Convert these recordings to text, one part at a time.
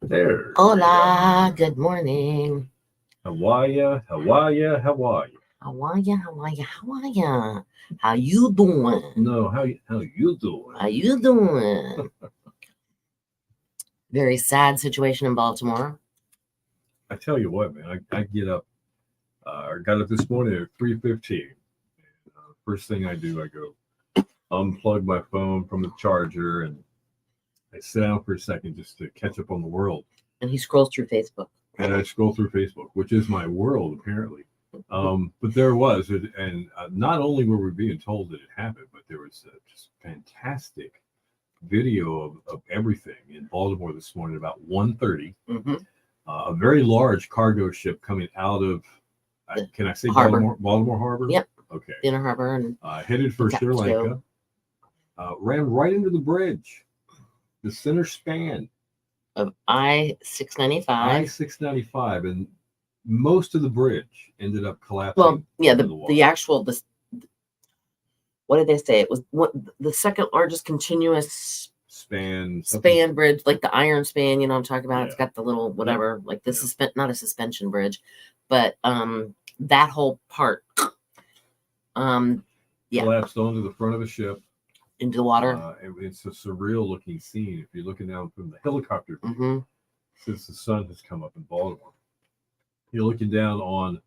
There. Hola, good morning. How are ya? How are ya? How are ya? How are ya? How are ya? How are ya? How you doing? No, how you doing? How you doing? Very sad situation in Baltimore. I tell you what, man. I get up. I got up this morning at 3:15. First thing I do, I go unplug my phone from the charger and I sit down for a second just to catch up on the world. And he scrolls through Facebook. And I scroll through Facebook, which is my world apparently. But there was, and not only were we being told that it happened, but there was just fantastic video of everything in Baltimore this morning about 1:30. Mm-hmm. A very large cargo ship coming out of, can I say harbor. Baltimore Harbor? Yep. Okay. Inner Harbor and headed for Sri Lanka. Ran right into the bridge, the center span of I-695. I-695, and most of the bridge ended up collapsing. Well, yeah, the actual what did they say? It was the second largest continuous span bridge, like the iron span. You know what I'm talking about? Yeah. It's got the little whatever, like the not a suspension bridge, but that whole part collapsed onto the front of the ship into the water. It's a surreal looking scene if you're looking down from the helicopter view, since the sun has come up in Baltimore. You're looking down on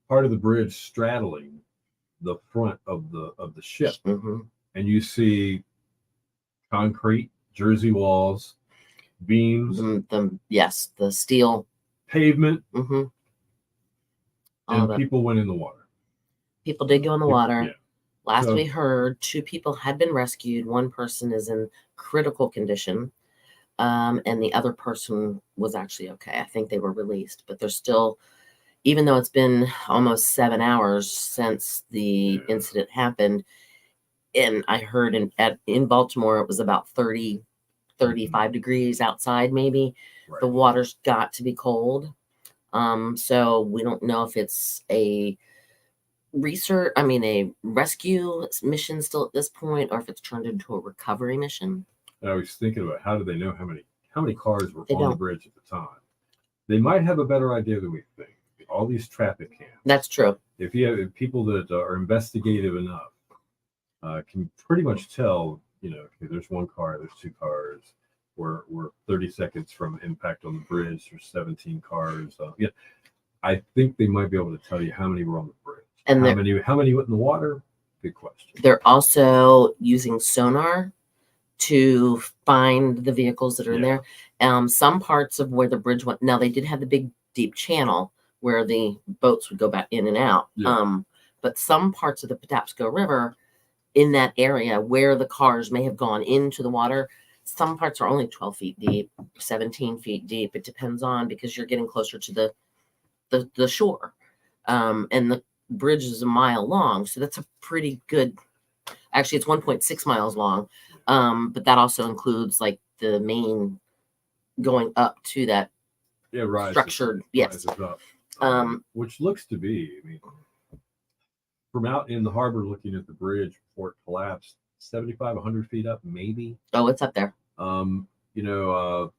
part of the bridge straddling the front of the ship, and you see concrete, jersey walls, beams, the steel pavement, and people went in the water. People did go in the water. Yeah. Last we heard, 2 people had been rescued. One person is in critical condition, and the other person was actually okay. I think they were released, but they're still, even though it's been almost 7 hours since the incident happened, and I heard in Baltimore it was about 30, 35 degrees outside maybe. Right. The water's got to be cold. So we don't know if it's a rescue mission still at this point, or if it's turned into a recovery mission. I was thinking about, how do they know how many cars were on the bridge at the time? They might have a better idea than we think. All these traffic cams. That's true. If you have people that are investigative enough, can pretty much tell, okay, there's 1 car, there's 2 cars, we're 30 seconds from impact on the bridge, there's 17 cars. I think they might be able to tell you how many were on the bridge. And how many went in the water? Good question. They're also using sonar to find the vehicles that are in there. Some parts of where the bridge went, now they did have the big deep channel where the boats would go back in and out. But some parts of the Patapsco River in that area where the cars may have gone into the water, some parts are only 12 feet deep, 17 feet deep. It depends on, because you're getting closer to the shore. And the bridge is a mile long, so that's a pretty good, actually it's 1.6 miles long, but that also includes like the main going up to that structured which looks to be, from out in the harbor looking at the bridge before it collapsed, 75, 100 feet up maybe. Oh, it's up there. The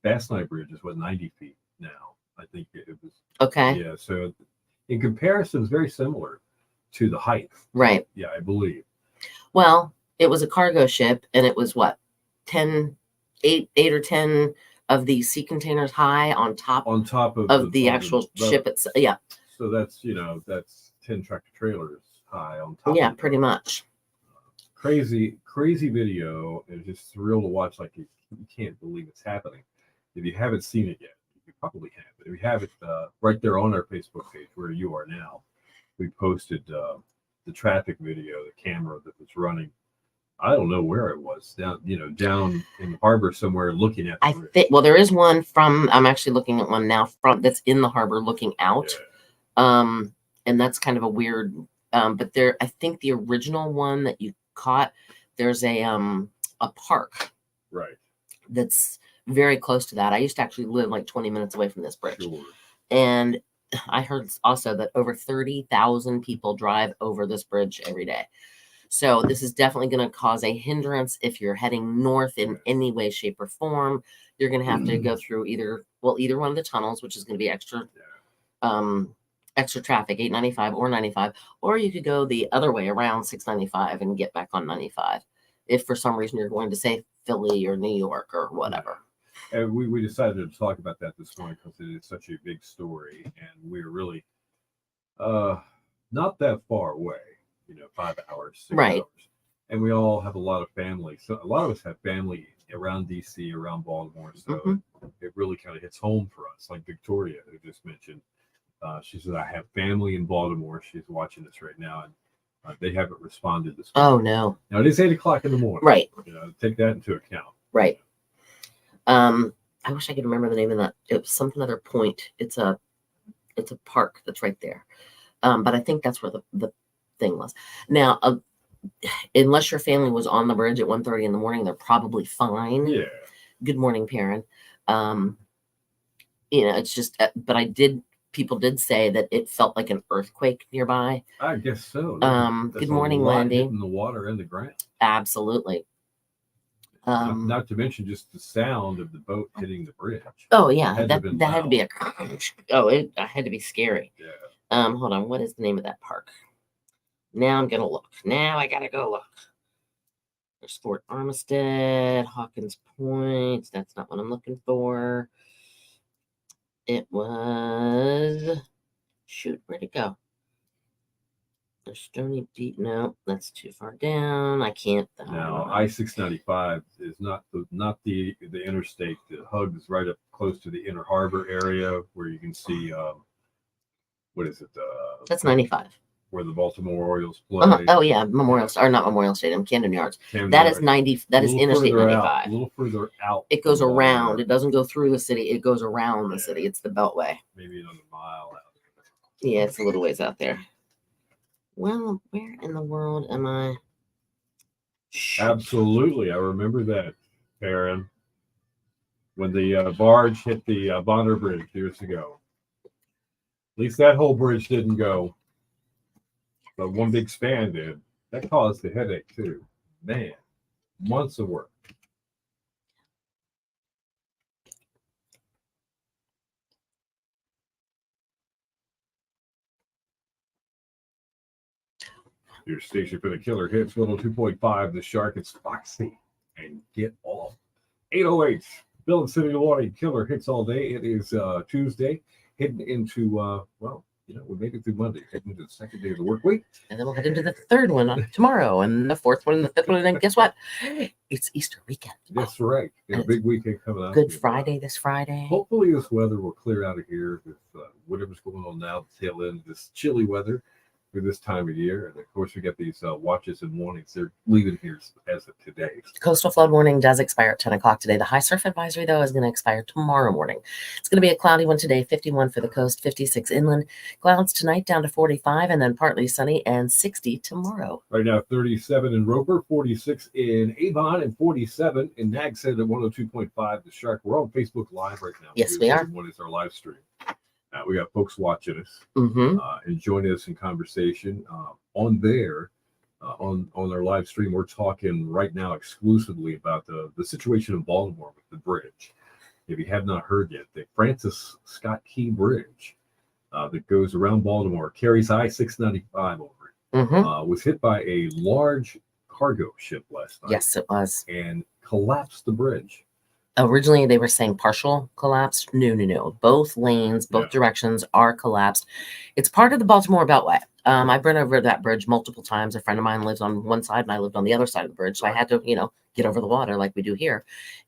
Bass Night Bridge is 90 feet now. I think it was. Okay. Yeah, so in comparison, it's very similar to the height. Right. Yeah, I believe. Well, it was a cargo ship, and it was 8 or 10 of the sea containers high on top of the actual ship itself. Yeah. So that's 10 tractor trailers high on top. Yeah, pretty much. Crazy video. It's just surreal to watch. Like you can't believe it's happening. If you haven't seen it yet, you probably have. But if you have it, right there on our Facebook page where you are now, we posted the traffic video, the camera that was running. I don't know where it was, down in the harbor somewhere, looking at. I think. Well, there is one I'm actually looking at one now that's in the harbor looking out, and that's kind of a weird. But I think the original one that you caught, there's a park, right, that's very close to that. I used to actually live like 20 minutes away from this bridge, and I heard also that over 30,000 people drive over this bridge every day. So this is definitely going to cause a hindrance if you're heading north in any way, shape, or form. You're going to have to go through either one of the tunnels, which is going to be extra traffic, 895 or 95, or you could go the other way around 695 and get back on 95 if for some reason you're going to say Philly or New York or whatever. And we decided to talk about that this morning because it is such a big story, and we're really not that far away, 5 hours, 6 Right. hours. And we all have a lot of family. So a lot of us have family around DC, around Baltimore. So it really kind of hits home for us. Like Victoria, who just mentioned, she said, I have family in Baltimore. She's watching this right now, and they haven't responded this morning. Oh, no. Now, it is 8 o'clock in the morning. Right. Take that into account. Right. I wish I could remember the name of that. It was something other point. It's a park that's right there. But I think that's where the thing was. Now, unless your family was on the bridge at 1:30 in the morning, they're probably fine. Yeah. Good morning, Perrin. It's just, but people did say that it felt like an earthquake nearby. I guess so. Good morning, Wendy. Hitting the water and the ground. Absolutely. Not to mention just the sound of the boat hitting the bridge. Oh yeah, that had to be it had to be scary. Yeah. Hold on, what is the name of that park? Now I'm gonna look. Now I gotta go look. There's Fort Armistead, Hawkins Point. That's not what I'm looking for. It was where'd it go? There's Stony Deep. No, that's too far down. I can't. Now I-695 is not the interstate that hugs right up close to the Inner Harbor area where you can see what is it? That's 95. Where the Baltimore Orioles play. Oh yeah, not Memorial Stadium, Camden Yards. That is 90. That is Interstate 95. A little further out. It goes around. It doesn't go through the city. It goes around the city. It's the Beltway. Maybe another mile out. Yeah, it's a little ways out there. Well, where in the world am I? Absolutely, I remember that, Aaron. When the barge hit the Bonner Bridge years ago. At least that whole bridge didn't go. But one big span did. That caused the headache too. Man, months of work. Your station for the killer hits 102.5, the Shark. It's Foxy. And get off. 808. Bill and City Warning, killer hits all day. It is Tuesday, heading into, we made it through Monday, heading into the second day of the work week. And then we'll head into the third one on tomorrow, and the fourth one, and the fifth one, and then guess what? It's Easter weekend. That's right. A big weekend coming up. Good Friday this Friday. Hopefully this weather will clear out of here with whatever's going on now, the tail end of this chilly weather for this time of year. And of course, we got these watches and warnings. They're leaving here as of today. Coastal flood warning does expire at 10 o'clock today. The high surf advisory, though, is going to expire tomorrow morning. It's going to be a cloudy one today, 51 for the coast, 56 inland. Clouds tonight down to 45, and then partly sunny and 60 tomorrow. Right now, 37 in Roper, 46 in Avon, and 47 in Nags Head at 102.5 The Shark. We're on Facebook Live right now. Yes, we are. What is our live stream? We got folks watching us Mm-hmm. and joining us in conversation on there. On our live stream, we're talking right now exclusively about the situation in Baltimore with the bridge. If you have not heard yet, the Francis Scott Key Bridge that goes around Baltimore, carries I-695 over it, was hit by a large cargo ship last night. Yes, it was. And collapsed the bridge. Originally, they were saying partial collapse. No. Both lanes, both directions are collapsed. It's part of the Baltimore Beltway. I've been over that bridge multiple times. A friend of mine lives on one side, and I lived on the other side of the bridge. So I had to, get over the water like we do here.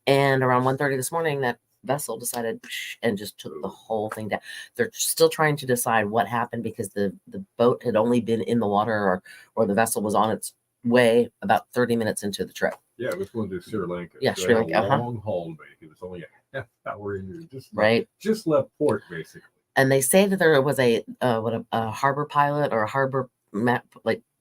And around 1:30 this morning, that vessel decided and just took the whole thing down. They're still trying to decide what happened because the boat had only been in the water or the vessel was on its way about 30 minutes into the trip. Yeah, it was going to Sri Lanka. Yeah, so Sri Lanka. A long haul to make. It was only a half hour in there. Just left port, basically. And they say that there was a harbor pilot or a harbor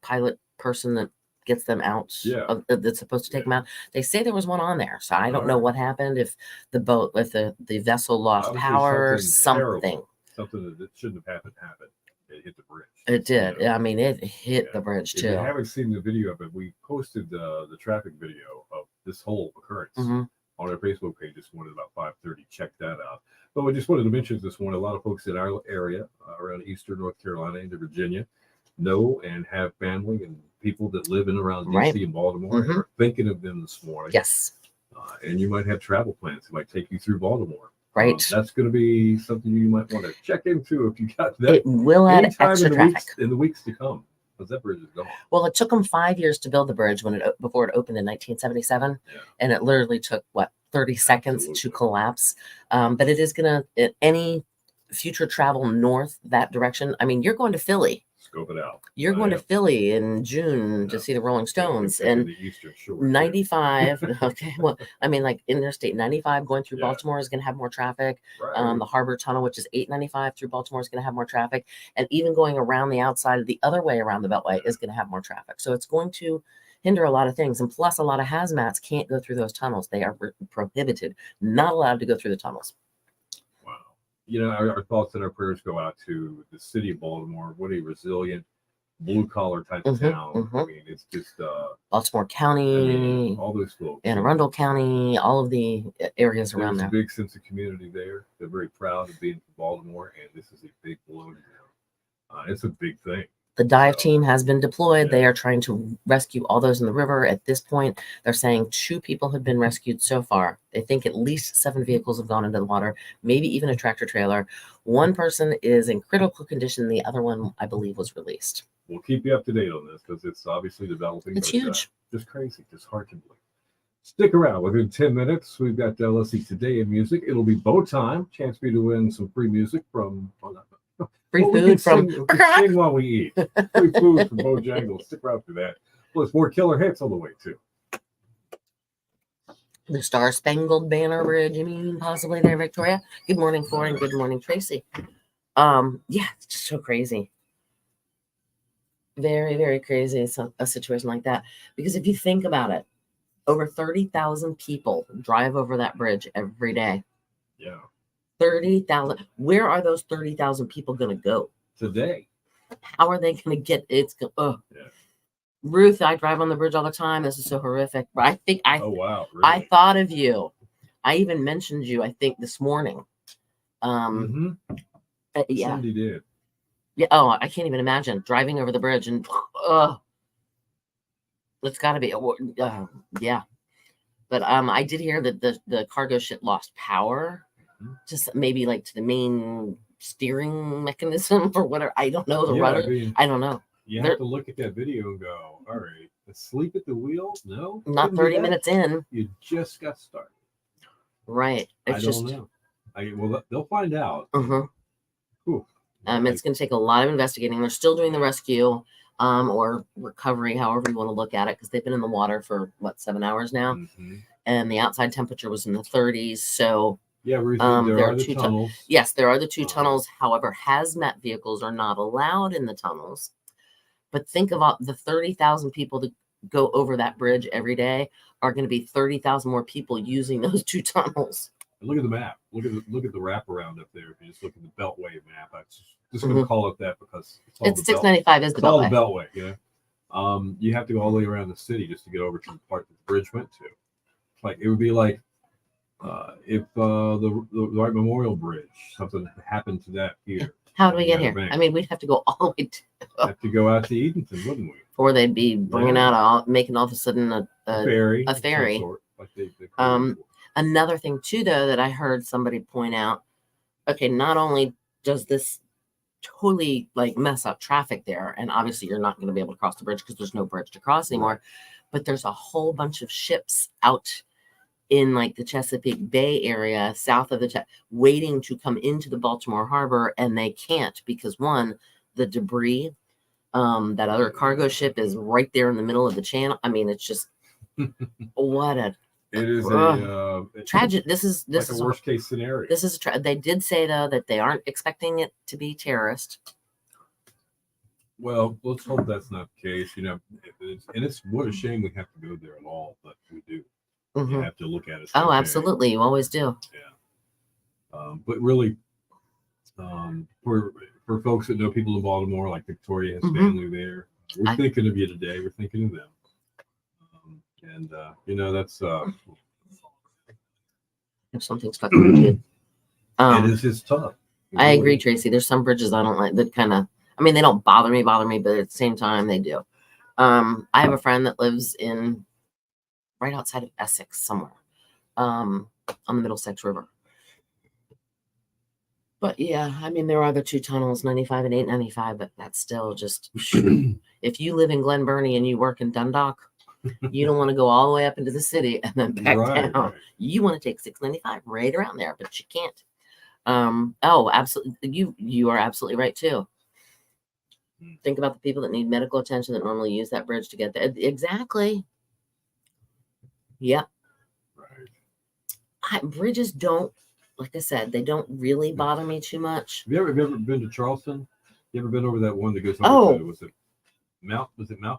pilot person that gets them out. Yeah. That's supposed to take them out. They say there was one on there. So I don't know what happened, if the vessel lost power or something. Something that shouldn't have happened. it hit the bridge. It did. You know? I mean, it hit Yeah. the bridge If you too. haven't seen the video of it, we posted the traffic video of this whole occurrence Mhm. on our Facebook page this morning about 5:30. Check that out. But we just wanted to mention this morning, a lot of folks in our area around Eastern North Carolina into Virginia know and have family and people that live in around Right. DC and Baltimore and Mhm. are thinking of them this morning. Yes. And you might have travel plans that might take you through Baltimore. Right. That's going to be something you might want to check into if you got that. It will add anytime extra in the traffic. weeks to come, because that bridge is gone. Well, it took them 5 years to build the bridge before it opened in 1977, and it literally took 30 seconds to collapse. But it is gonna any future travel north that direction. I mean, you're going to Philly. Scope it out. You're going to Philly in June to see the Rolling Stones, and the Eastern Shore. 95. Okay, well, I mean, like Interstate 95 going through Baltimore is going to have more traffic. Right. The Harbor Tunnel, which is 895 through Baltimore, is going to have more traffic, and even going around the outside of the other way around the Beltway is going to have more traffic. So it's going to hinder a lot of things, and plus, a lot of hazmats can't go through those tunnels. They are prohibited, not allowed to go through the tunnels. Wow. You know, our thoughts and our prayers go out to the city of Baltimore. What a resilient, blue collar type of town. I mean, it's just Baltimore County, all those folks, Anne Arundel County, all of the areas around there. There's a big sense of community there. They're very proud of being from Baltimore, and this is a big blow to them. It's a big thing. The dive team has been deployed. They are trying to rescue all those in the river. At this point, they're saying 2 people have been rescued so far. They think at least 7 vehicles have gone into the water, maybe even a tractor trailer. 1 person is in critical condition. The other one, I believe, was released. We'll keep you up to date on this because it's obviously developing. It's huge. Just crazy. Just hard to believe. Stick around. Within 10 minutes, we've got, let's see, today in music. It'll be bow time. Chance for you to win some free music from... Free food from... We can sing while we eat. Free food from Bojangles. Stick around for that. Plus, more killer hits on the way, too. The Star Spangled Banner Bridge, you mean, possibly there, Victoria? Good morning, Flora, and good morning, Tracy. Yeah, it's just so crazy. Very, very crazy, a situation like that. Because if you think about it, over 30,000 people drive over that bridge every day. Yeah. 30,000. Where are those 30,000 people going to go today? How are they going to get? Ruth, I drive on the bridge all the time. This is so horrific. I think oh wow, really? I thought of you. I even mentioned you, I think, this morning. Yeah, somebody did. Yeah. Oh, I can't even imagine driving over the bridge and it's got to be. Yeah. But I did hear that the cargo ship lost power. Just maybe like to the main steering mechanism or whatever. I don't know. The rudder. I mean, I don't know. You have to look at that video and go, all right, asleep at the wheel? No. Not 30 minutes in. You just got started. Right. It's I don't know. Well, they'll find out. It's going to take a lot of investigating. They're still doing the rescue or recovery, however you want to look at it, because they've been in the water for, 7 hours now? And the outside temperature was in the 30s. So... Yeah, there are the 2 tunnels. Yes, there are the 2 tunnels. However, hazmat vehicles are not allowed in the tunnels. But think of all the 30,000 people that go over that bridge every day are going to be 30,000 more people using those 2 tunnels. Look at the map. Look at the wraparound up there. If you just look at the Beltway map, I'm just going to call it that because it's 695 is the Beltway. It's all the Beltway. Yeah. You have to go all the way around the city just to get over to the part that the bridge went to. Like it would be like. If the Wright Memorial Bridge, something happened to that here. How do we get here? I mean, we'd have to go all the way have to go out to Edenton, wouldn't we? Or they'd be bringing out, making all of a sudden a ferry. A ferry. Sort, like they another thing too, though, that I heard somebody point out. Okay, not only does this totally mess up traffic there, and obviously you're not going to be able to cross the bridge because there's no bridge to cross anymore, but there's a whole bunch of ships out in the Chesapeake Bay area, south of the waiting to come into the Baltimore Harbor, and they can't because the debris, that other cargo ship is right there in the middle of the channel. I mean, it's just what a it is a tragic. This is a worst case scenario. This is they did say though that they aren't expecting it to be terrorist. Well, let's hope that's not the case. It's what a shame we have to go there at all, but we do. You have to look at it. Oh, absolutely. You always do. Yeah. But really, for for folks that know people in Baltimore, like Victoria has Mhm. family there. We're I- thinking of you today. We're thinking of them. And you know, that's If something stuck in your tooth. it is just tough. It I really agree, is. Tracy. There's some bridges I don't like that kind of, I mean, they don't bother me, but at the same time, they do. I have a friend that lives in right outside of Essex somewhere, on the Middlesex River. But yeah, I mean, there are the two tunnels, 95 and 895, but that's still just, if you live in Glen Burnie and you work in Dundalk, you don't want to go all the way up into the city and then back Right, down. right. You want to take 695 right around there, but you can't. Oh, absolutely. You are absolutely right too. Think about the people that need medical attention that normally use that bridge to get there. Exactly. Yeah. Right. Bridges don't, like I said, they don't really bother me too much. Have you ever been to Charleston? You ever been over that one that goes over Oh. to, was it Mount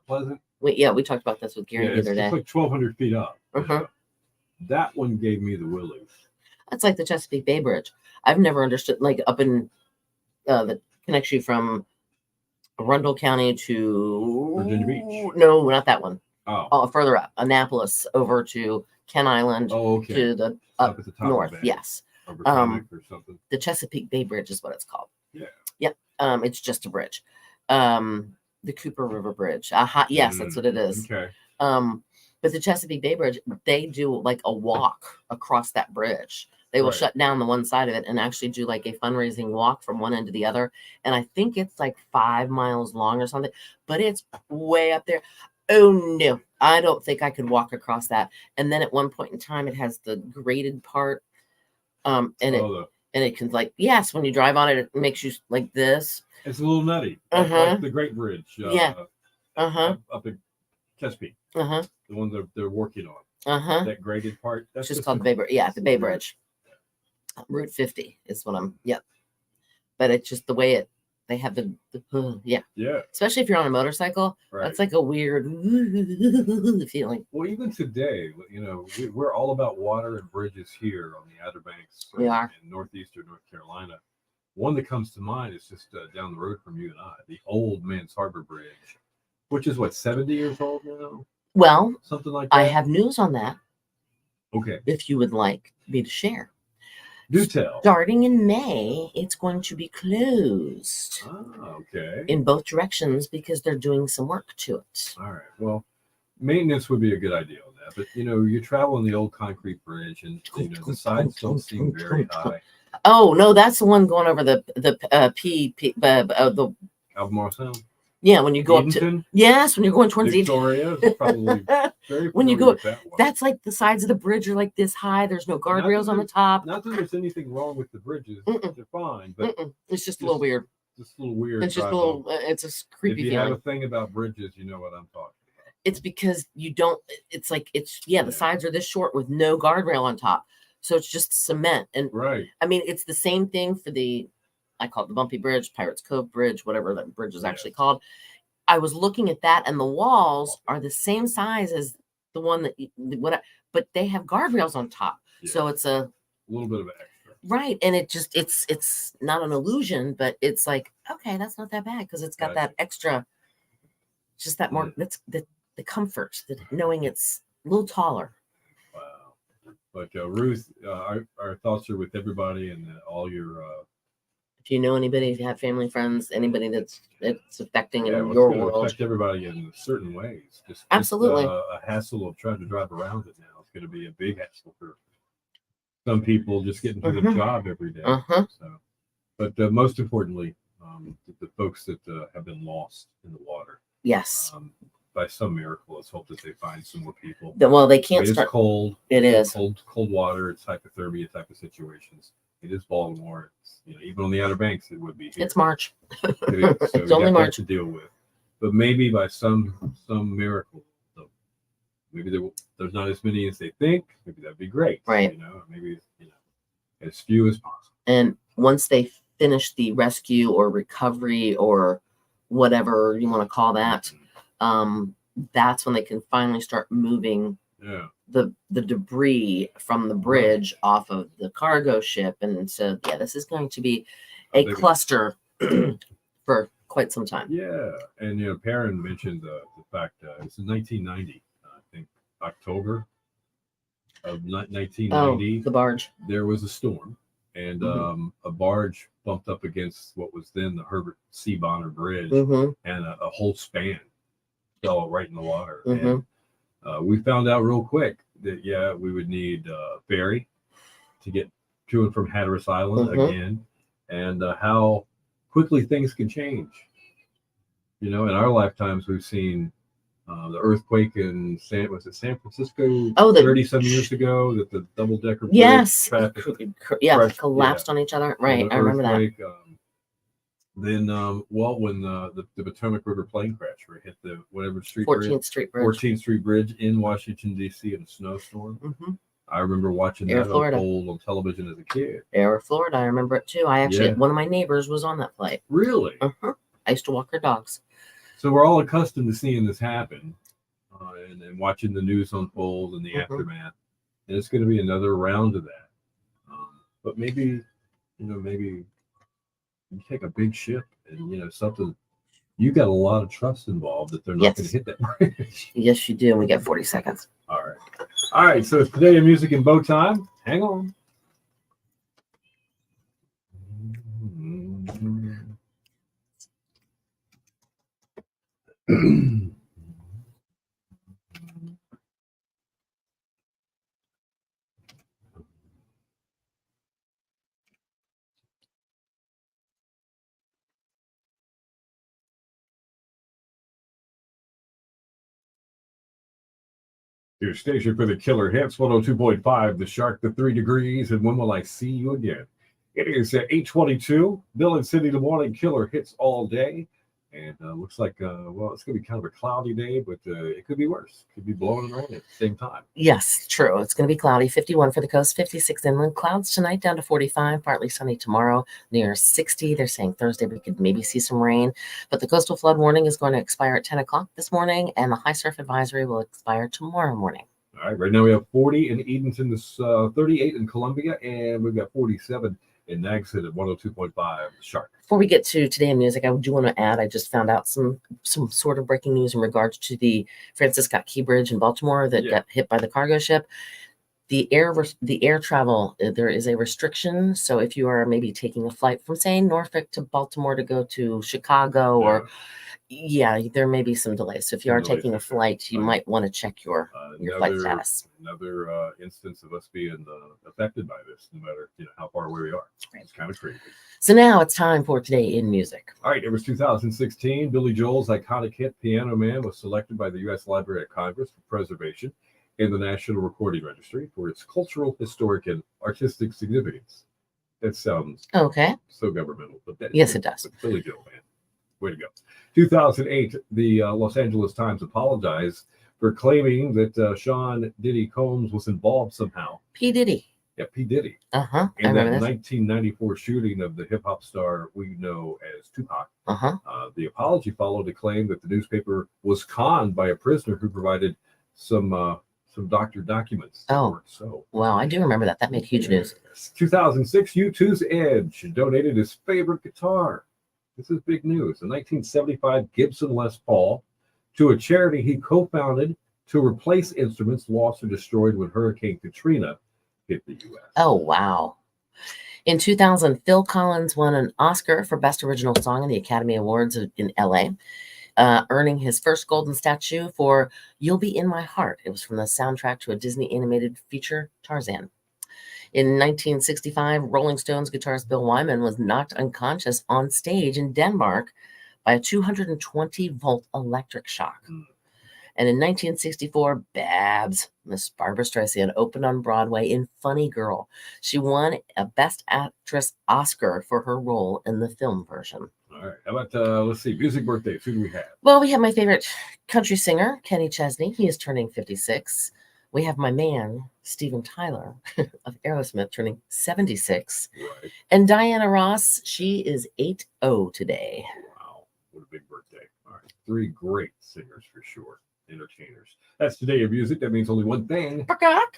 Pleasant? Yeah, we talked about this with Gary Yeah, the other day. it's like 1,200 feet up. Uh-huh. That one gave me the willies. That's like the Chesapeake Bay Bridge. I've never understood, like up in that connects you from Arundel County to Virginia Beach. No, not that one. Oh, Further up, Annapolis over to Ken Island. oh, okay. To the Up at the top north. of the bay. Yes. Or Potomac or something. The Chesapeake Bay Bridge is what it's called. Yeah. Yep. It's just a bridge. The Cooper River Bridge. Yes, that's what it is. Okay. But the Chesapeake Bay Bridge, they do like a walk across that bridge. They will Right. shut down the one side of it and actually do like a fundraising walk from one end to the other. And I think it's like 5 miles long or something, but it's way up there. Oh no, I don't think I could walk across that. And then at one point in time, it has the graded part. And it can like, yes, when you drive on it, it makes you like this. It's a little nutty. Like the Great Bridge. Yeah. Up at Chesapeake. The one that they're working on. That graded part. That's just called the Bay Bridge. Yeah, the Bay Bridge. Route 50 is what I'm. Yep. But it's just the way they have the yeah. Especially if you're on a motorcycle, right. That's like a weird feeling. Well, even today, you know, we're all about water and bridges here on the Outer Banks. We are in northeastern North Carolina. One that comes to mind is just down the road from you and I, the Old Man's Harbor Bridge, which is what, 70 years old now? Well, something like that. I have news on that. Okay. If you would like me to share. Do tell. Starting in May, it's going to be closed. Oh, okay. In both directions because they're doing some work to it. All right. Well, maintenance would be a good idea on that. But, you know, you travel on the old concrete bridge and, you know, the sides don't seem very high. Oh, no, that's the one going over the Albemarle Sound? Yeah, when you go Edenton? up to, yes, when you're going towards Victoria, probably very when you go, that that's like the sides of the bridge are like this high. There's no guardrails on the top. Not that there's anything wrong with the bridges. They're fine, but it's just a little weird. Just a little weird. It's just a little, it's a creepy feeling. If you feeling. have a thing about bridges, you know what I'm talking about. It's because you don't, it's like, the sides are this short with no guardrail on top. So it's just cement. And right. I mean, it's the same thing for I call it the Bumpy Bridge, Pirates Cove Bridge, whatever that bridge is actually called. I was looking at that, and the walls are the same size as the one but they have guardrails on top. Yeah. So it's a little bit of an extra. Right. And it's not an illusion, but it's like, okay, that's not that bad because it's got that extra, just that more, that's the comfort, that knowing it's a little taller. Wow. But Ruth, our thoughts are with everybody and all your if you know anybody, if you have family, friends, anybody that's affecting in your world. Affect everybody in certain ways. Absolutely. A hassle of trying to drive around it now is going to be a big hassle for some people just getting to the job every day. So, but most importantly, the folks that have been lost in the water. Yes. By some miracle, let's hope that they find some more people. Well, they can't start. It's cold. It is cold water. It's hypothermia type of situations. It is Baltimore. It's, even on the Outer Banks, it would be here. It's March. So it's only March to deal with. But maybe by some miracle, maybe there's not as many as they think. Maybe that'd be great. Right. Maybe as few as possible. And once they finish the rescue or recovery or whatever you want to call that, that's when they can finally start moving. Yeah. The debris from the bridge off of the cargo ship. And so, this is going to be a cluster for quite some time. Yeah, and Perrin mentioned the fact it's in 1990, I think October of 1990. The barge. There was a storm, and a barge bumped up against what was then the Herbert C. Bonner Bridge, and a whole span fell right in the water. And we found out real quick that we would need a ferry to get to and from Hatteras Island again, and how quickly things can change. In our lifetimes, we've seen the earthquake in San Francisco 30-some years ago, that the double-decker bridge collapsed on each other. Right, I remember that. Then, when the Potomac River plane crash, where it hit the 14th Street Bridge. 14th Street Bridge in Washington, D.C. in a snowstorm. I remember watching that unfold on television as a kid. Air Florida, I remember it too. One of my neighbors was on that flight. Really? I used to walk her dogs. So we're all accustomed to seeing this happen, and watching the news unfold and the aftermath. And it's going to be another round of that. But maybe you take a big ship and something. You got a lot of trust involved that they're not going to hit that bridge. Yes, you do. And we get 40 seconds. All right. So it's today in music and bow time. Hang on. Your station for the killer hits, 102.5, The Shark, the 3 Degrees, and when will I see you again? It is 8:22. Bill and Cindy, the morning killer hits all day. And looks like, it's going to be kind of a cloudy day, but it could be worse. It could be blowing and raining at the same time. Yes, true. It's going to be cloudy. 51 for the coast, 56 inland. Clouds tonight down to 45, partly sunny tomorrow, near 60. They're saying Thursday we could maybe see some rain. But the coastal flood warning is going to expire at 10 o'clock this morning, and the high surf advisory will expire tomorrow morning. All right, right now we have 40 in Edenton, 38 in Columbia, and we've got 47 in Nags Head at 102.5, The Shark. Before we get to today in music, I do want to add, I just found out some sort of breaking news in regards to the Francis Scott Key Bridge in Baltimore that got hit by the cargo ship. The air travel, there is a restriction. So if you are maybe taking a flight from, say, Norfolk to Baltimore to go to Chicago or there may be some delays. So if you are taking a flight, you might want to check your flight status. Another instance of us being affected by this, no matter how far away we are. Right. It's kind of crazy. So now it's time for Today in Music. All right, it was 2016. Billy Joel's iconic hit "Piano Man" was selected by the U.S. Library of Congress for preservation in the National Recording Registry for its cultural, historic, and artistic significance. That sounds so governmental, but yes, it does. Billy Joel, man. Way to go. 2008, the Los Angeles Times apologized for claiming that Sean Diddy Combs was involved somehow. P. Diddy. Yeah, P. Diddy. In that 1994 shooting of the hip-hop star we know as Tupac. The apology followed a claim that the newspaper was conned by a prisoner who provided some doctored documents. Wow, I do remember that. That made huge news. 2006, U2's Edge donated his favorite guitar. This is big news. A 1975 Gibson Les Paul to a charity he co-founded to replace instruments lost or destroyed when Hurricane Katrina hit the U.S. Oh, wow. In 2000, Phil Collins won an Oscar for Best Original Song in the Academy Awards in L.A., earning his first golden statue for You'll Be in My Heart. It was from the soundtrack to a Disney animated feature, Tarzan. In 1965, Rolling Stones guitarist Bill Wyman was knocked unconscious on stage in Denmark by a 220-volt electric shock. And in 1964, Babs, Miss Barbara Streisand, opened on Broadway in Funny Girl. She won a Best Actress Oscar for her role in the film version. All right. How about, let's see, music birthdays. Who do we have? Well, we have my favorite country singer, Kenny Chesney. He is turning 56. We have my man, Steven Tyler of Aerosmith, turning 76. Right. And Diana Ross, she is 80 today. Wow. What a big birthday. All right. 3 great singers for sure. Entertainers. That's Today in Music. That means only one thing.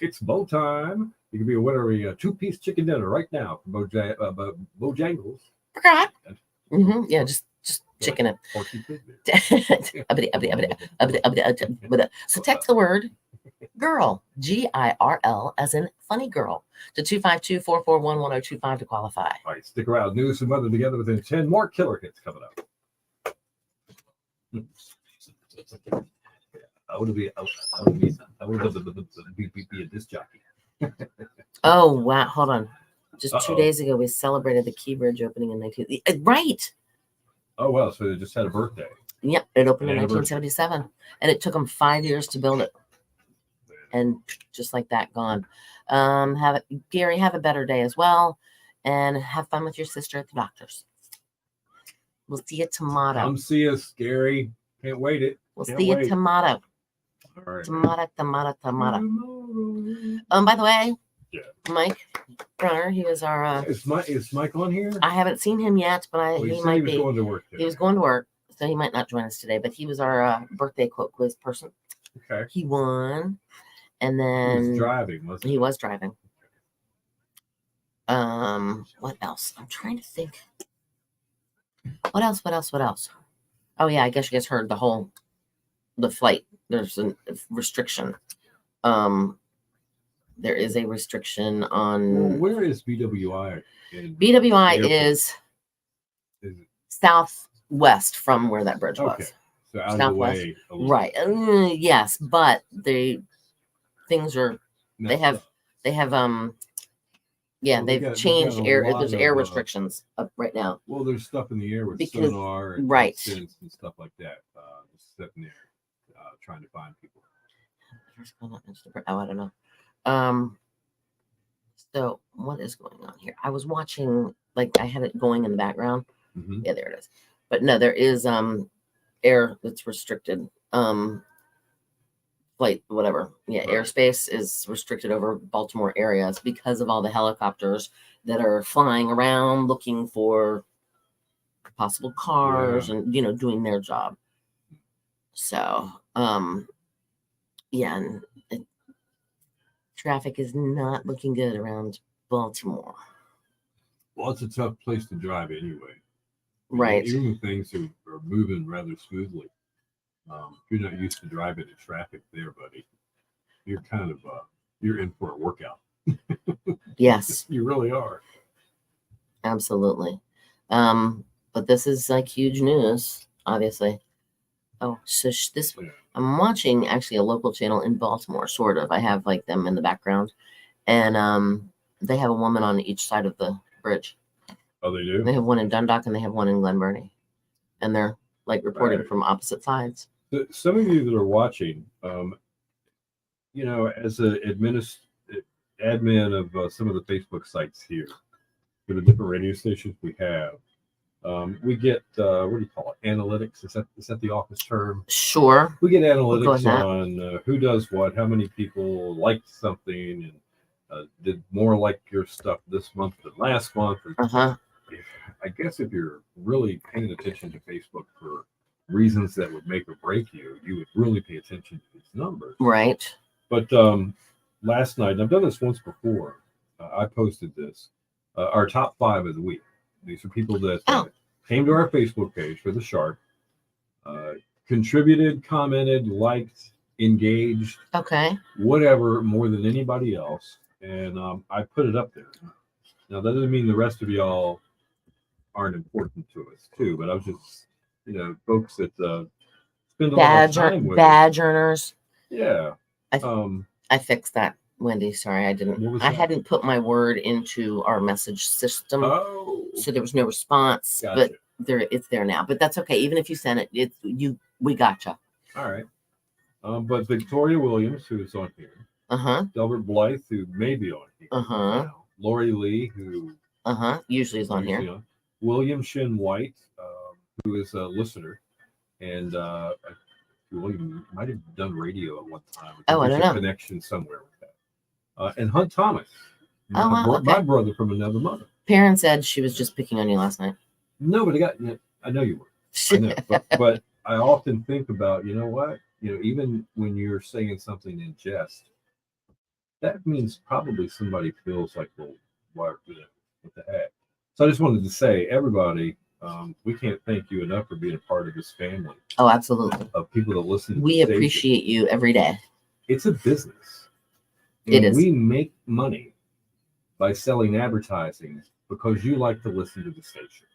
It's bow time. You can be a winner of a 2-piece chicken dinner right now from Bojangles. Yeah, just chicken it. Porky pig. So text the word girl, GIRL, as in funny girl, to 252-441-1025 to qualify. All right, stick around. News and weather together within 10 more killer hits coming up. I would be a disc jockey. Oh wow, hold on. Just Uh-oh. 2 days ago, we celebrated the Key Bridge opening in 19. Right. Oh well, so they just had a birthday. Yep, it opened in Anniversary. 1977, and it took them 5 years to build it. And just like that, gone. Gary, have a better day as well, and have fun with your sister at the doctor's. We'll see you tomorrow. Come see us, Gary. Can't wait it. We'll Can't see you wait. tomorrow. All right. Tomorrow. By the way, Yeah. Mike Brunner, he was our. Is Mike on here? I haven't seen him yet, but He he said might he was be. going to work today. He was going to work, so he might not join us today. But he was our birthday quote quiz person. Okay. He won, and He then was driving, wasn't he? he was driving. What else? I'm trying to think. What else? Oh yeah, I guess you guys heard the flight. There's a restriction. There is a restriction on. Well, where is BWI? BWI is it southwest from where that bridge okay? was. So out Southwest. of the way. Right. Yes, but things are. They have. Yeah, Well, they've changed got a air. lot There's air of, restrictions up right now. Well, there's stuff in the air with Because- sonar and right. sense and stuff like that. Just sitting there trying to find people. Oh, I don't know. So what is going on here? I was watching, like I had it going in the background. Mm-hmm. Yeah, there it is. But no, there is air that's restricted. Flight, whatever. Yeah, Right. airspace is restricted over Baltimore areas because of all the helicopters that are flying around looking for possible cars and doing their job. So, yeah, and traffic is not looking good around Baltimore. Well, it's a tough place to drive anyway. Right. Even when things are moving rather smoothly, if you're not used to driving in traffic there, buddy, you're kind of you're in for a workout. Yes. You really are. Absolutely. But this is like huge news, obviously. Oh, so this Yeah. I'm watching actually a local channel in Baltimore, sort of. I have like them in the background, and they have a woman on each side of the bridge. Oh, they do? They have one in Dundalk and they have one in Glen Burnie, and they're like reporting Right. from opposite sides. So some of you that are watching, as an admin of some of the Facebook sites here for the different radio stations we have, we get what do you call it? Analytics. Is that the office term? Sure. We get We'll go with analytics that. on who does what, how many people liked something, and did more like your stuff this month than last month. And I guess if you're really paying attention to Facebook for reasons that would make or break you, you would really pay attention to these numbers. Right. But last night, and I've done this once before, I posted this, our top 5 of the week. These are people that came to our Facebook page for the Shark, contributed, commented, liked, engaged, Okay. whatever, more than anybody else. And I put it up there. Now, that doesn't mean the rest of y'all aren't important to us, too. But I was just, folks that spend a lot of time with us. Badge earners. Yeah. I fixed that, Wendy. Sorry, I didn't. What was I that? hadn't put my word into our message system, Oh. so there was no response. Gotcha. But it's there now. But that's okay. Even if you sent it, we gotcha. All right. But Victoria Williams, who is on here. Delbert Blythe, who may be on here. Now. Lori Lee, who usually is on here. William Shin White, who is a listener, and William might have done radio at one time. Oh, I don't know. Connection somewhere with that. And Hunt Thomas, my brother from another mother. Perrin said she was just picking on you last night. No, but I know you were. I know, but I often think about, what? Even when you're saying something in jest, that means probably somebody feels like, well, what the heck? So I just wanted to say, everybody, We can't thank you enough for being a part of this family Oh, absolutely. of people that listen to We the station. appreciate you every day. It's a business. It And is. we make money by selling advertising because you like to listen to the station.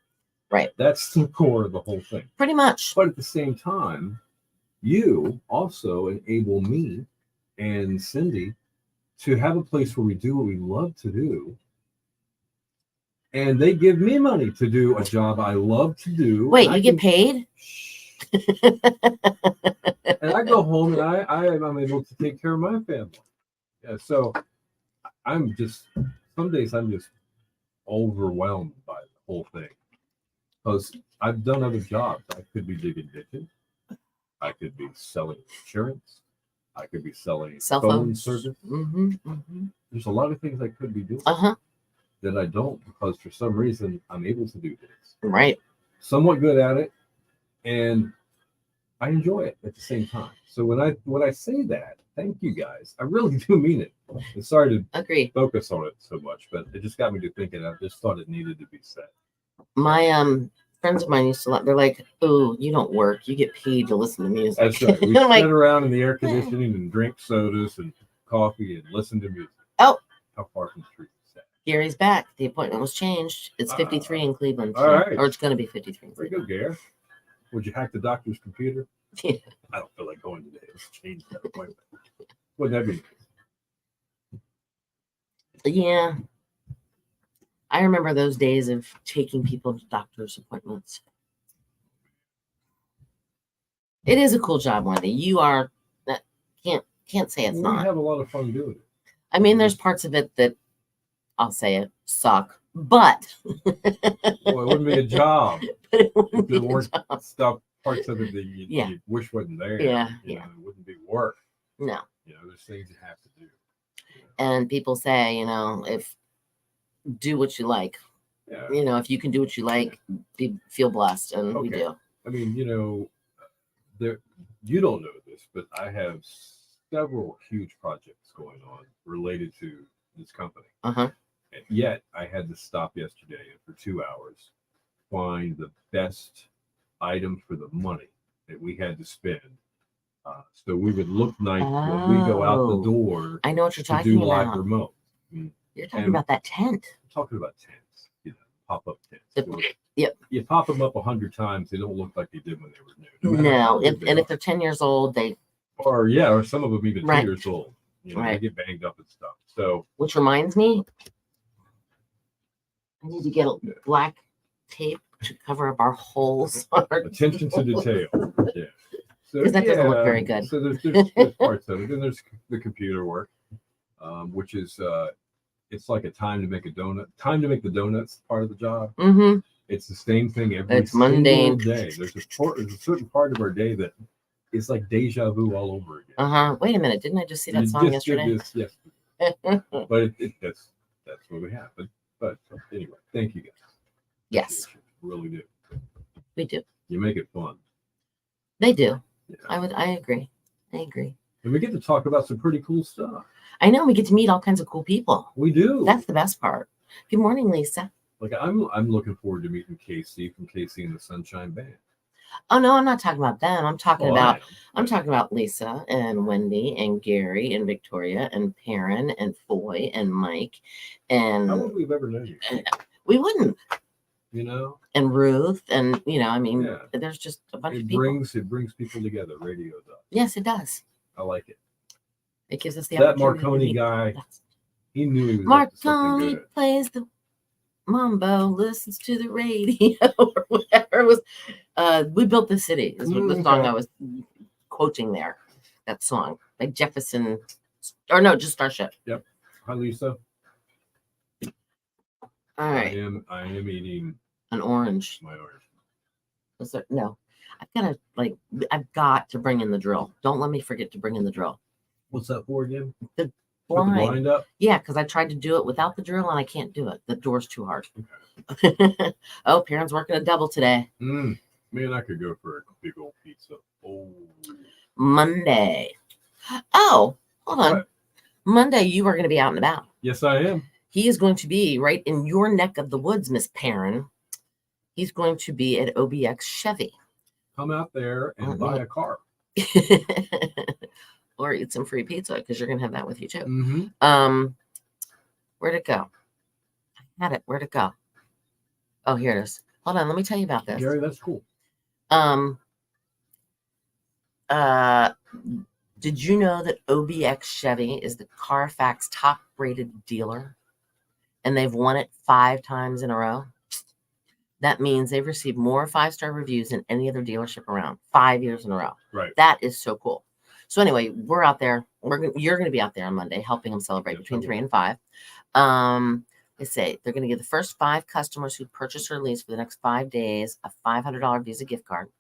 Right. That's the core of the whole thing. Pretty much. But at the same time, you also enable me and Cindy to have a place where we do what we love to do. And they give me money to do a job I love to do. Wait, you get paid? And I go home and I'm able to take care of my family. Yeah, so I'm just, some days I'm just overwhelmed by the whole thing. Because I've done other jobs. I could be digging ditches. I could be selling insurance. I could be selling Cell phone phones. service. Mm-hmm. There's a lot of things I could be doing Uh-huh. that I don't because for some reason I'm able to do this. Right. Somewhat good at it, and I enjoy it at the same time. So when I say that, thank you guys. I really do mean it. I'm sorry to Agree. focus on it so much, but it just got me to thinking. I just thought it needed to be said. My friends of mine used to they're like, "Oh, you don't work. You get paid to listen to music." That's right. We I'm sit like, around in the air conditioning and drink sodas and coffee and listen to music. Oh. How far from the street is that? Gary's back. The appointment was changed. It's 53 in Cleveland. All right. Or it's going to be 53 in There you Cleveland. go, Gary. Would you hack the doctor's computer? Yeah. I don't feel like going today. Let's change that appointment. Wouldn't that be? Yeah. I remember those days of taking people to doctor's appointments. It is a cool job, Wendy. You are can't say it's We not. have a lot of fun doing it. I mean, there's parts of it that I'll say it suck, but Well, it wouldn't be a job but it wouldn't if be there a weren't job. stuff, parts of it that you, Yeah. you wish wasn't there. Yeah, You yeah. know, it wouldn't be work. No. You know, there's things you have to do. And people say, if do what you like. Yeah. If you can do what you like, feel blessed, and we Okay. do. I mean, you don't know this, but I have several huge projects going on related to this company. Uh-huh. And yet I had to stop yesterday and for 2 hours find the best item for the money that we had to spend. So we would look nice when we go out the door I know what you're to talking do live about. remote. You're talking about that tent. I'm talking about tents, pop-up tents. Yep. You pop them up 100 times, they don't look like they did when they were new. matter No, how if good they they're 10 years old, they or some of them even 2 years old. Right. They get banged up and stuff. So, which reminds me, I need to get a black tape to cover up our holes. attention to detail. Yeah. So Because that doesn't look very good. So there's parts of it. Then there's the computer work, which is it's like a time to make a donut. Time to make the donuts part of the job. Mm-hmm. It's the same thing every It's single mundane. day. There's a certain part of our day that is like deja vu all over again. Uh-huh. Wait a minute. Didn't I just see that You song just did yesterday? this yesterday. But that's what we have. But anyway, thank you guys. Yes, Really do. we do. You make it fun. They do. Yeah. I agree. I agree. And we get to talk about some pretty cool stuff. I know we get to meet all kinds of cool people. We do. That's the best part. Good morning, Lisa. Like I'm looking forward to meeting Casey from Casey and the Sunshine Band. Oh no, I'm not talking about them. I'm talking Well, about I am. I'm talking about Lisa and Wendy and Gary and Victoria and Perrin and Foy and Mike and How would we've ever known you? we wouldn't. And Ruth and Yeah. there's just a bunch of It people. brings people together. Radio does. Yes, it does. I like it. It gives us the That opportunity. Marconi to guy, he knew he was up to something Marconi good. plays the mambo, listens to the radio or whatever it was. We built the city is what the song Okay. I was quoting there. That song by Jefferson, or no, just Starship. Hi, Lisa. All right, I am eating an orange. my orange. Was there, no, I've got to bring in the drill. Don't let me forget to bring in the drill. What's that for again? The Put the blind. blind up. Yeah, because I tried to do it without the drill and I can't do it. The door's too hard. Oh, Perrin's working a double today. Man, I could go for a big old pizza. Oh, Monday. Oh, hold on. What? Monday, you are going to be out and about. yes, I am. He is going to be right in your neck of the woods, Miss Perrin, He's going to be at OBX Chevy. Come out there and buy a car. Or eat some free pizza because you're gonna have that with you too. Mm-hmm. Where'd it go? I had it. Where'd it go? Oh, here it is. Hold on, let me tell you about this. Gary, that's cool. Did you know that OBX Chevy is the Carfax top rated dealer? And they've won it 5 times in a row. That means they've received more 5-star reviews than any other dealership around 5 years in a row. Right. That is so cool. So anyway, we're out there. You're going to be out there on Monday helping them celebrate between 3 and 5. They say they're going to give the first 5 customers who purchase or lease for the next 5 days a $500 Visa gift card.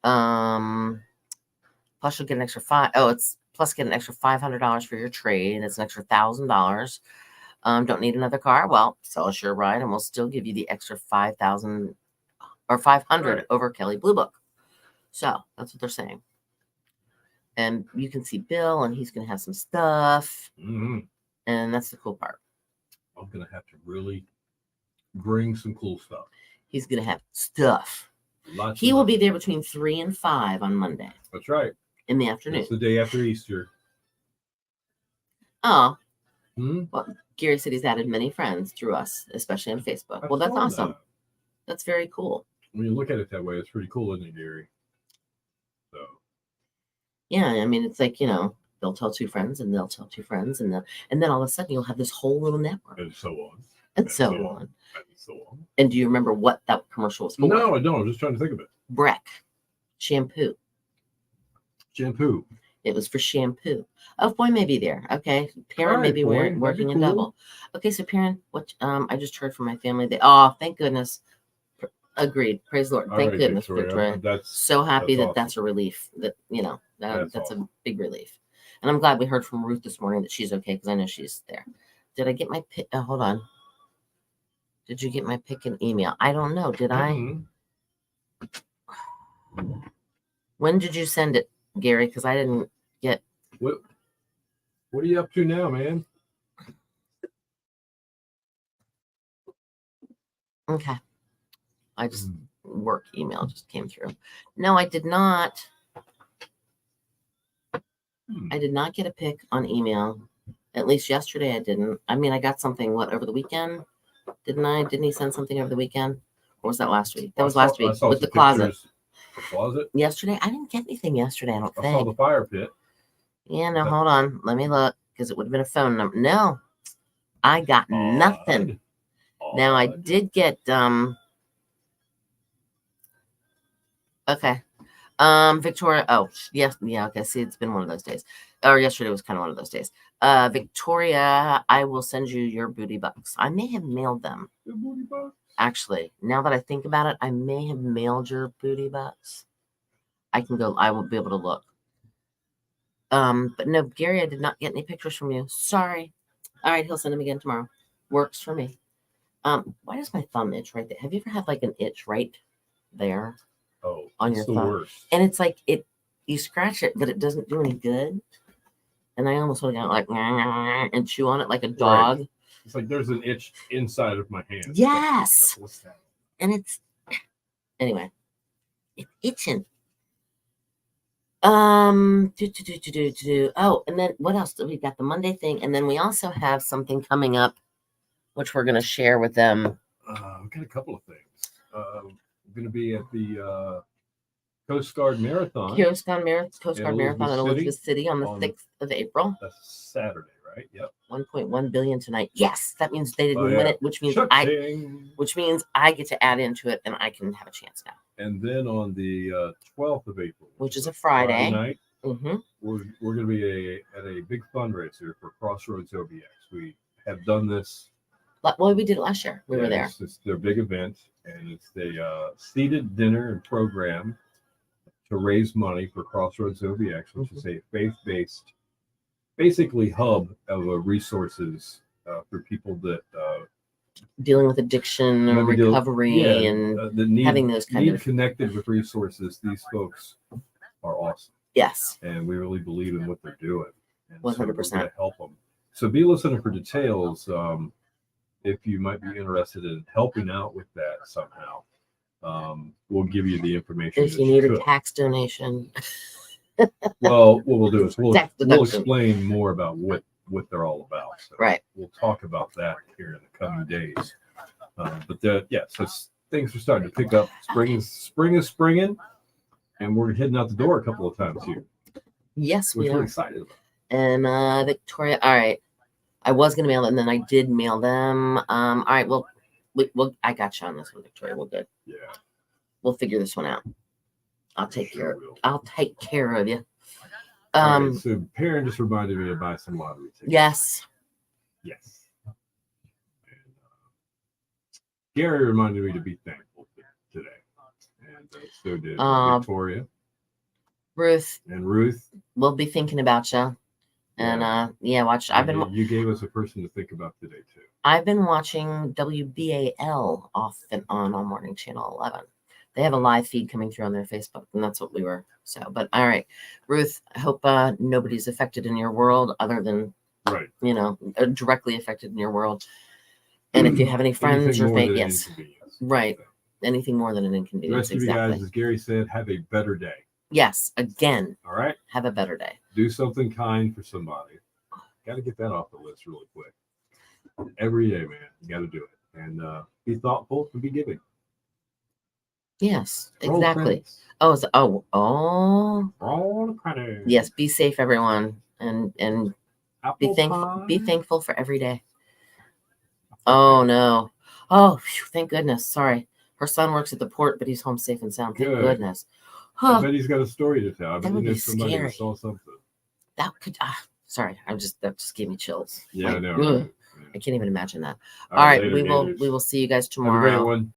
Plus you'll get an extra get an extra $500 for your trade. That's an extra $1,000. Don't need another car? Well, sell us your ride and we'll still give you the extra $5,000 or $500 over Kelly Blue Book. So that's what they're saying. And you can see Bill, and he's going to have some stuff. Mm-hmm. And that's the cool part. I'm going to have to really bring some cool stuff. He's going to have stuff. He will be there between 3 and 5 on Monday. That's right. In the afternoon. It's the day after Easter. Oh. Hmm? Well, Gary said he's added many friends through us, especially on Facebook. Well, that's awesome. That. That's very cool. When you look at it that way, it's pretty cool, isn't it, Gary? So. Yeah, I mean, it's like, they'll tell 2 friends, and they'll tell 2 friends, and then all of a sudden you'll have this whole little network. And so on. And so on. And so on. And do you remember what that commercial was for? No, I don't. I'm just trying to think of it. Breck shampoo. Shampoo. It was for shampoo. Oh, boy may be there. Okay. Perrin may be working a double. Okay, so Perrin, what I just heard from my family. Thank goodness. Agreed. Praise the Lord. Thank goodness, Victoria. That's so happy awesome. That's a relief. That's awesome. A big relief. And I'm glad we heard from Ruth this morning that she's okay because I know she's there. Did I get my pick? Hold on. Did you get my pick and email? I don't know. Did I? When did you send it, Gary? Because I didn't get. What are you up to now, man? Okay. I just work email just came through. No, I did not. I did not get a pic on email. At least yesterday I didn't. I mean, I got something over the weekend. Didn't I? Didn't he send something over the weekend? Or was that last week? That was last week with the closet. The closet? Yesterday? I didn't get anything yesterday, I don't think. I saw the fire pit. Yeah, no, hold on. Let me look because it would have been a phone number. No, I got nothing. Now I did get okay. Victoria. Oh, yes, yeah, okay. See, it's been one of those days. Or yesterday was kind of one of those days. Victoria, I will send you your booty bucks. I may have mailed them. Your booty bucks? Actually, now that I think about it, I may have mailed your booty bucks. I will be able to look. But no, Gary, I did not get any pictures from you. Sorry. All right, he'll send them again tomorrow. Works for me. Why does my thumb itch right there? Have you ever had like an itch right there? Oh, on your thumb. Worst. And it's like you scratch it, but it doesn't do any good. And I almost want to go like and chew on it like a dog. Right. It's like there's an itch inside of my hand. Yes. Like, what's that? And it's anyway, it's itching. Oh, and then what else? We got the Monday thing, and then we also have something coming up, which we're going to share with them. We've got a couple of things. We're going to be at the Coast Guard Marathon. Coast Guard Marathon in Elizabeth City on the 6th of April. That's Saturday, right? Yep. 1.1 billion tonight. Yes, that means they didn't win it, which means I get to add into it and I can have a chance now. And then on the 12th of April, which is a Friday night, we're going to be at a big fundraiser for Crossroads OBX. We have done this. Well, we did it last year. We were there. It's their big event, and it's the seated dinner and program to raise money for Crossroads OBX, which is a faith-based, basically hub of resources for people that dealing with addiction or recovery and having those kind of connected with resources. These folks are awesome. Yes, and we really believe in what they're doing. 100%. So help them. So be listening for details if you might be interested in helping out with that somehow. we'll give you the information. If that you need a could. tax donation, Well, what we'll do is we'll tax deduction. explain more about what they're all about. So Right. we'll talk about that here in the coming days. But yeah, so things are starting to pick up. Spring is springing, and we're heading out the door a couple of times here, Yes, which we we're are. excited about. And Victoria, all right. I was gonna mail it, and then I did mail them. All right, well, I got you on this one, Victoria. We're good. Yeah. We'll figure this one out. I'll take care. I'll take care of you. All right, so Perrin just reminded me to buy some lottery tickets. Yes. Yes. And Gary reminded me to be thankful today, and so did Victoria, Ruth, and Ruth. We'll be thinking about you. And yeah, watch. You gave us a person to think about today too. I've been watching WBAL off and on Morning Channel 11. They have a live feed coming through on their Facebook, and that's what we were. So, but all right, Ruth, I hope nobody's affected in your world other than, right, directly affected in your world. And if you have any friends or yes, right, anything more than an inconvenience. The rest of you guys, as Gary said, have a better day. Yes, again. All right. Have a better day. Do something kind for somebody. Got to get that off the list really quick. Every day, man, you got to do it, and be thoughtful and be giving. Yes, exactly. Oh. Yes, be safe, everyone, and be thankful for every day. Oh no. Oh, thank goodness. Sorry, her son works at the port, but he's home safe and sound. Thank goodness. I bet he's got a story to tell. I bet that would be somebody scary. saw something. That could. Sorry, that just gave me chills. Yeah, I know. Right? I can't even imagine that. All right, we will see you guys tomorrow. Have a great one.